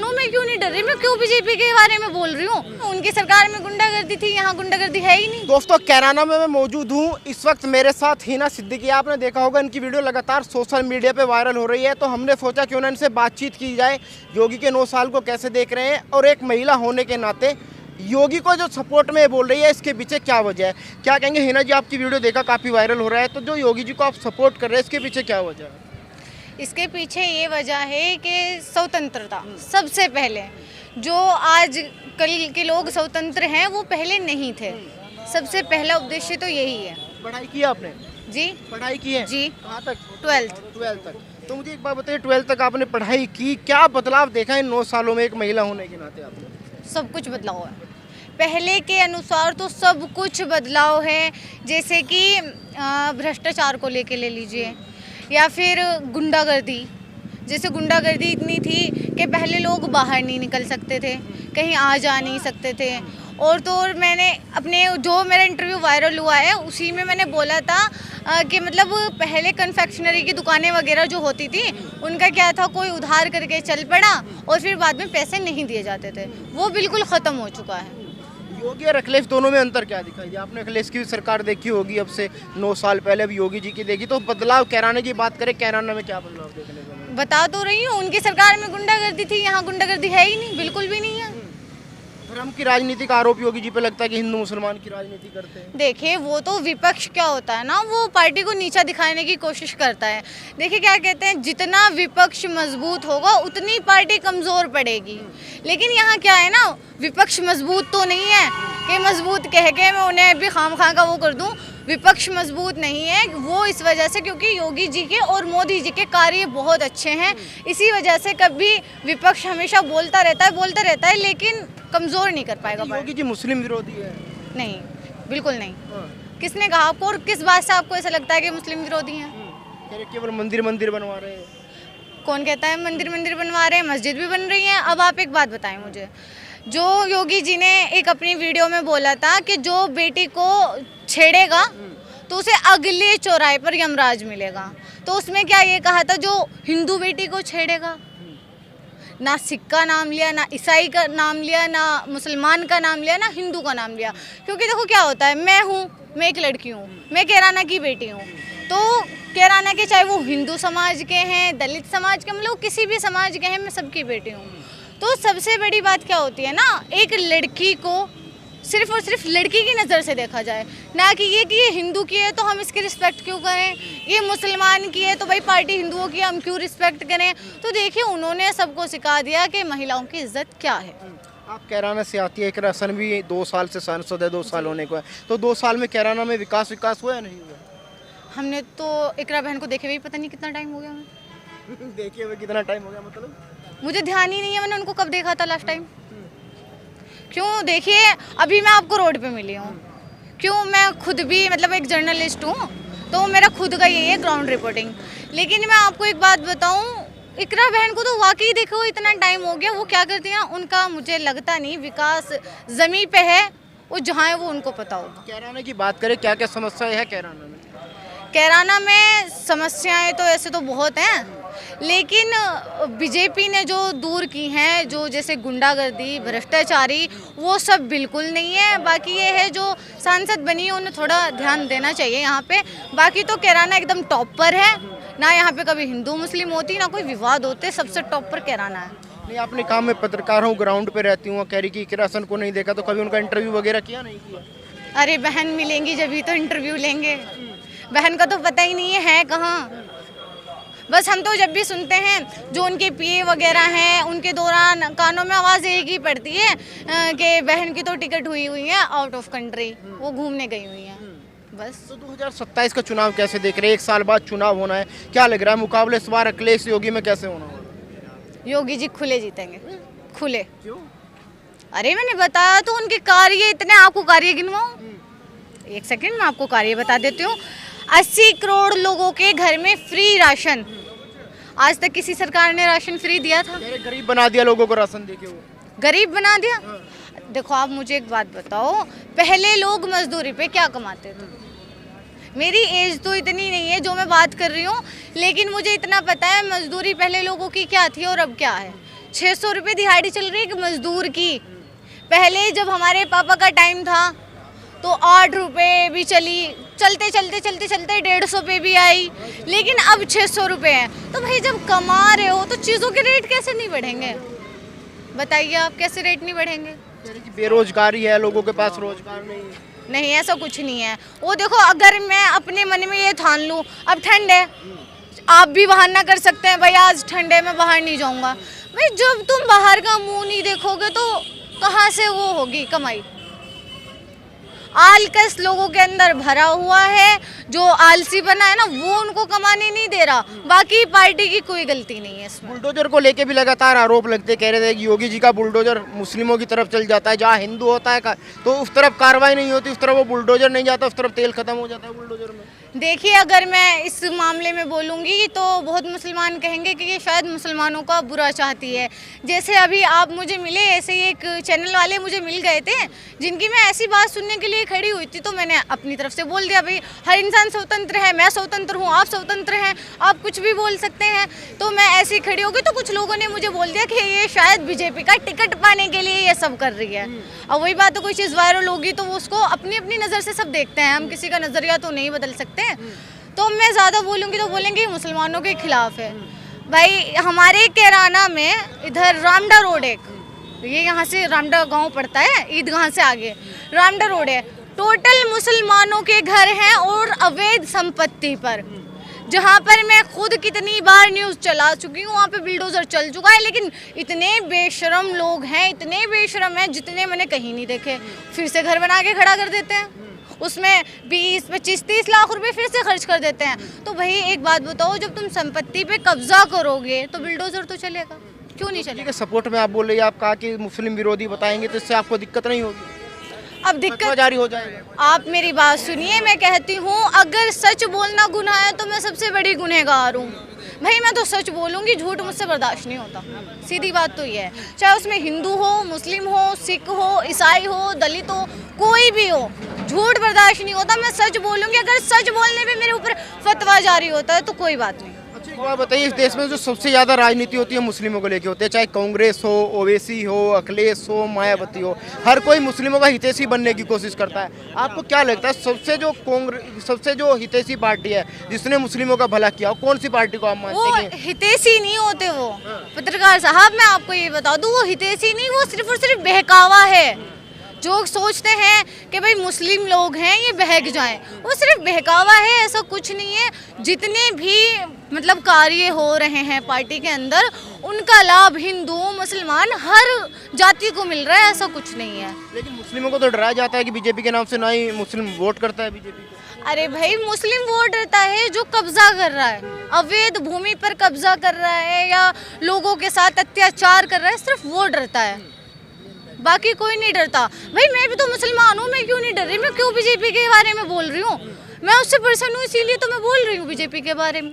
इंसान हूँ, मैं क्यों नहीं डर रही, मैं क्यों बीजेपी के बारे में बोल रही हूँ। उनकी सरकार में गुंडागर्दी थी, यहाँ गुंडागर्दी है ही नहीं। दोस्तों कैराना में मैं मौजूद हूँ, इस वक्त मेरे साथ हिना सिद्दीकी। आपने देखा होगा इनकी वीडियो लगातार सोशल मीडिया पे वायरल हो रही है, तो हमने सोचा क्यों ना इनसे बातचीत की जाए, योगी के 9 साल को कैसे देख रहे हैं, और एक महिला होने के नाते योगी को जो सपोर्ट में बोल रही है इसके पीछे क्या वजह है। क्या कहेंगे हिना जी, आपकी वीडियो देखा काफ़ी वायरल हो रहा है, तो जो योगी जी को आप सपोर्ट कर रहे हैं इसके पीछे क्या वजह है? इसके पीछे ये वजह है कि स्वतंत्रता सबसे पहले, जो आज कल के लोग स्वतंत्र हैं वो पहले नहीं थे। सबसे पहला उद्देश्य तो यही है। पढ़ाई की है आपने? जी, पढ़ाई की है जी। कहाँ तक? 12th तक। तो मुझे एक बात बताइए, 12th तक आपने पढ़ाई की, क्या बदलाव देखा है 9 सालों में एक महिला होने के नाते आपने? सब कुछ बदलाव है, पहले के अनुसार तो सब कुछ बदलाव है। जैसे कि भ्रष्टाचार को लेके ले लीजिए, या फिर गुंडागर्दी। जैसे गुंडागर्दी इतनी थी कि पहले लोग बाहर नहीं निकल सकते थे, कहीं आ जा नहीं सकते थे। और तो और मैंने अपने जो मेरा इंटरव्यू वायरल हुआ है उसी में मैंने बोला था कि मतलब पहले कन्फेक्शनरी की दुकानें वगैरह जो होती थी उनका क्या था, कोई उधार करके चल पड़ा और फिर बाद में पैसे नहीं दिए जाते थे, वो बिल्कुल ख़त्म हो चुका है। योगी और अखिलेश दोनों में अंतर क्या दिखाई दिया? आपने अखिलेश की सरकार देखी होगी अब से 9 साल पहले, अब योगी जी की देखी, तो बदलाव कैराना की बात करें, कैराना में क्या बदलाव देखने को मिला? बता तो रही हूँ, उनकी सरकार में गुंडागर्दी थी, यहाँ गुंडागर्दी है ही नहीं, बिल्कुल भी नहीं है। धर्म की राजनीति का आरोप योगी जी पे लगता है कि हिंदू मुसलमान की राजनीति करते हैं। देखिए वो तो विपक्ष क्या होता है ना, वो पार्टी को नीचा दिखाने की कोशिश करता है। देखिए क्या कहते हैं, जितना विपक्ष मजबूत होगा उतनी पार्टी कमज़ोर पड़ेगी। लेकिन यहाँ क्या है ना, विपक्ष मजबूत तो नहीं है कि मजबूत कह के मैं उन्हें भी खामखा का वो कर दूँ। विपक्ष मजबूत नहीं है वो इस वजह से क्योंकि योगी जी के और मोदी जी के कार्य बहुत अच्छे हैं। इसी वजह से कभी विपक्ष हमेशा बोलता रहता है लेकिन कमज़ोर नहीं कर पाएगा। योगी जी मुस्लिम विरोधी है? नहीं, बिल्कुल नहीं। किसने कहा आपको, और किस बात से आपको ऐसा लगता है कि मुस्लिम विरोधी हैं? केवल मंदिर बनवा रहे हैं। कौन कहता है मंदिर बनवा रहे हैं? मस्जिद भी बन रही है। अब आप एक बात बताएं मुझे, जो योगी जी ने एक अपनी वीडियो में बोला था कि जो बेटी को छेड़ेगा तो उसे अगले चौराहे पर यमराज मिलेगा, तो उसमें क्या ये कहा था जो हिंदू बेटी को छेड़ेगा? ना सिख का नाम लिया, ना ईसाई का नाम लिया, ना मुसलमान का नाम लिया, ना हिंदू का नाम लिया। क्योंकि देखो क्या होता है, मैं एक लड़की हूँ, मैं कैराना की बेटी हूँ, तो कैराना के चाहे वो हिंदू समाज के हैं, दलित समाज के, मतलब किसी भी समाज के हैं, मैं सबकी बेटी हूँ। तो सबसे बड़ी बात क्या होती है ना, एक लड़की को सिर्फ और सिर्फ लड़की की नज़र से देखा जाए, ना कि ये हिंदू की है तो हम इसकी रिस्पेक्ट क्यों करें, ये मुसलमान की है तो भाई पार्टी हिंदुओं की हम क्यों रिस्पेक्ट करें। तो देखिए उन्होंने सबको सिखा दिया कि महिलाओं की इज्जत क्या है। आप कैराना से आती है, इकरा हसन भी 2 साल से सांसद है, 2 साल होने को है, तो 2 साल में कैराना में विकास हुआ या नहीं हुआ? हमने तो इकरा बहन को देखे हुए पता नहीं कितना टाइम हो गया हमें। देखिए हुए कितना टाइम हो गया? मतलब मुझे ध्यान ही नहीं है मैंने उनको कब देखा था लास्ट टाइम। क्यों, देखिए अभी मैं आपको रोड पे मिली हूँ, क्यों, मैं खुद भी मतलब एक जर्नलिस्ट हूँ, तो मेरा खुद का यही है ग्राउंड रिपोर्टिंग। लेकिन मैं आपको एक बात बताऊँ, इकरा बहन को तो वाकई देखो इतना टाइम हो गया, वो क्या करती हैं उनका मुझे लगता नहीं विकास ज़मीन पे है, वो जहाँ है वो उनको पता होगा। कैराना की बात करें, क्या क्या समस्याएं है कैराना में? कैराना में समस्याएं तो ऐसे तो बहुत हैं, लेकिन बीजेपी ने जो दूर की हैं, जो जैसे गुंडागर्दी, भ्रष्टाचारी, वो सब बिल्कुल नहीं है। बाकी ये है जो सांसद बनी है उन्हें थोड़ा ध्यान देना चाहिए यहाँ पे। बाकी तो कैराना एकदम टॉप पर है, ना यहाँ पे कभी हिंदू मुस्लिम होती, ना कोई विवाद होते, सबसे टॉप पर कैराना है। नहीं, आपने कहा मैं पत्रकार हूँ, ग्राउंड पे रहती हूँ, कह रही कि इकरा हसन को नहीं देखा, तो कभी उनका इंटरव्यू वगैरह किया नहीं किया? अरे बहन मिलेंगी जब तो इंटरव्यू लेंगे, बहन का तो पता ही नहीं है कहाँ। बस हम तो जब भी सुनते हैं जो उनके पीए वगैरह हैं उनके दौरान कानों में आवाज़ एक ही पड़ती है कि बहन की तो टिकट हुई है आउट ऑफ कंट्री, वो घूमने गई हुई हैं बस। तो 2027 का चुनाव कैसे देख रहे हैं? 1 साल बाद चुनाव होना है, क्या लग रहा है मुकाबले इस बार अखिलेश योगी में कैसे होना होगा? योगी जी खुले जीतेंगे, खुले। क्यों? अरे मैंने बताया तो उनके कार्य इतने, आपको कार्य गिनवाऊं? एक सेकंड मैं आपको कार्य बता देती हूँ। 80 करोड़ लोगों के घर में फ्री राशन, आज तक किसी सरकार ने राशन फ्री दिया था? गरीब बना दिया लोगों को राशन देके, वो गरीब बना दिया। देखो आप मुझे एक बात बताओ, पहले लोग मजदूरी पे क्या कमाते थे? मेरी एज तो इतनी नहीं है जो मैं बात कर रही हूँ, लेकिन मुझे इतना पता है मजदूरी पहले लोगों की क्या थी और अब क्या है। 600 रुपये दिहाड़ी चल रही है कि मजदूर की। पहले जब हमारे पापा का टाइम था तो 8 रुपये भी चली, चलते चलते चलते चलते 150 पे भी आई, लेकिन अब 600 रुपये है। तो भाई जब कमा रहे हो तो चीज़ों के रेट कैसे नहीं बढ़ेंगे? बताइए आप, कैसे रेट नहीं बढ़ेंगे? यानी कि बेरोजगारी है, लोगों के पास रोजगार नहीं है। नहीं, ऐसा कुछ नहीं है। वो देखो, अगर मैं अपने मन में ये ठान लूँ अब ठंड है, आप भी बहाना कर सकते हैं भाई आज ठंड है मैं बाहर नहीं जाऊँगा। भाई जब तुम बाहर का मुंह नहीं देखोगे तो कहाँ से वो होगी कमाई? आलकस लोगों के अंदर भरा हुआ है, जो आलसी बना है ना वो उनको कमाने नहीं दे रहा, बाकी पार्टी की कोई गलती नहीं है इसमें। बुलडोजर को लेके भी लगातार आरोप लगते, कह रहे थे कि योगी जी का बुलडोजर मुस्लिमों की तरफ चल जाता है, जहाँ हिंदू होता है तो उस तरफ कार्रवाई नहीं होती, उस तरफ वो बुलडोजर नहीं जाता, उस तरफ तेल खत्म हो जाता है बुलडोजर में। देखिए, अगर मैं इस मामले में बोलूँगी तो बहुत मुसलमान कहेंगे कि ये शायद मुसलमानों का बुरा चाहती है। जैसे अभी आप मुझे मिले, ऐसे ही एक चैनल वाले मुझे मिल गए थे जिनकी मैं ऐसी बात सुनने के लिए खड़ी हुई थी, तो मैंने अपनी तरफ से बोल दिया भाई हर इंसान स्वतंत्र है, मैं स्वतंत्र हूँ, आप स्वतंत्र हैं, आप कुछ भी बोल सकते हैं। तो मैं ऐसी खड़ी हो गई तो कुछ लोगों ने मुझे बोल दिया कि ये शायद बीजेपी का टिकट पाने के लिए ये सब कर रही है। अब वही बात है, कोई चीज़ वायरल होगी तो वो उसको अपनी अपनी नज़र से सब देखते हैं, हम किसी का नज़रिया तो नहीं बदल सकते। तो मैं ज़्यादा बोलूँगी तो बोलेंगे मुसलमानों के खिलाफ है। भाई हमारे कैराना में इधर रामडा रोड, एक ये यहाँ से रामडा गांव पड़ता है, ईदगाह से आगे रामडा रोड है, टोटल मुसलमानों के घर हैं और अवैध संपत्ति पर, जहाँ पर मैं खुद कितनी बार न्यूज़ चला चुकी हूँ, वहाँ पे बुलडोज़र चल चुका है, लेकिन इतने बेशरम लोग हैं, इतने बेशरम हैं जितने मैंने कहीं नहीं देखे। फिर से घर बना के खड़ा कर देते हैं, उसमें 20, 25, 30 लाख रुपए फिर से खर्च कर देते हैं। तो भाई एक बात बताओ, जब तुम संपत्ति पे कब्जा करोगे तो बुलडोज़र तो चलेगा, क्यों नहीं चलेगा? सपोर्ट में आप बोल रही है, आप कहा कि मुस्लिम विरोधी बताएंगे तो इससे आपको दिक्कत नहीं होगी, अब दिक्कत जारी हो जाएगा। आप मेरी बात सुनिए, मैं कहती हूँ अगर सच बोलना गुनाह है तो मैं सबसे बड़ी गुनहगार हूँ। भाई मैं तो सच बोलूँगी, झूठ मुझसे बर्दाश्त नहीं होता, सीधी बात तो ये है। चाहे उसमें हिंदू हो, मुस्लिम हो, सिख हो, ईसाई हो, दलित हो, कोई भी हो, झूठ बर्दाश्त नहीं होता। मैं सच बोलूँगी, अगर सच बोलने पे मेरे ऊपर फतवा जारी होता है तो कोई बात नहीं। अच्छा, एक बात बताइए, इस देश में जो सबसे ज़्यादा राजनीति होती है मुस्लिमों को लेके होती है, चाहे कांग्रेस हो, ओवैसी हो, अखिलेश हो, मायावती हो, हर कोई मुस्लिमों का हितैषी बनने की कोशिश करता है। आपको क्या लगता है सबसे जो हितैषी पार्टी है जिसने मुस्लिमों का भला किया, कौन सी पार्टी को आप मानते हैं? वो हितैषी नहीं होते, वो पत्रकार साहब मैं आपको ये बता दूं, वो हितैषी नहीं, वो सिर्फ और सिर्फ बहकावा है। जो सोचते हैं कि भाई मुस्लिम लोग हैं ये बहक जाएं, वो सिर्फ बहकावा है, ऐसा कुछ नहीं है। जितने भी मतलब कार्य हो रहे हैं पार्टी के अंदर, उनका लाभ हिंदू मुसलमान हर जाति को मिल रहा है, ऐसा कुछ नहीं है। लेकिन मुस्लिमों को तो डराया जाता है कि बीजेपी के नाम से ना ही मुस्लिम वोट करता है बीजेपी को। अरे भाई मुस्लिम वो डरता है जो कब्जा कर रहा है, अवैध भूमि पर कब्जा कर रहा है या लोगों के साथ अत्याचार कर रहा है, सिर्फ वो डरता है, बाकी कोई नहीं डरता। भाई मैं भी तो मुसलमान हूँ, मैं क्यों नहीं डर रही? मैं क्यों बीजेपी के बारे में बोल रही हूँ? मैं उससे पर्सन हूँ, इसीलिए तो मैं बोल रही हूँ बीजेपी के बारे में।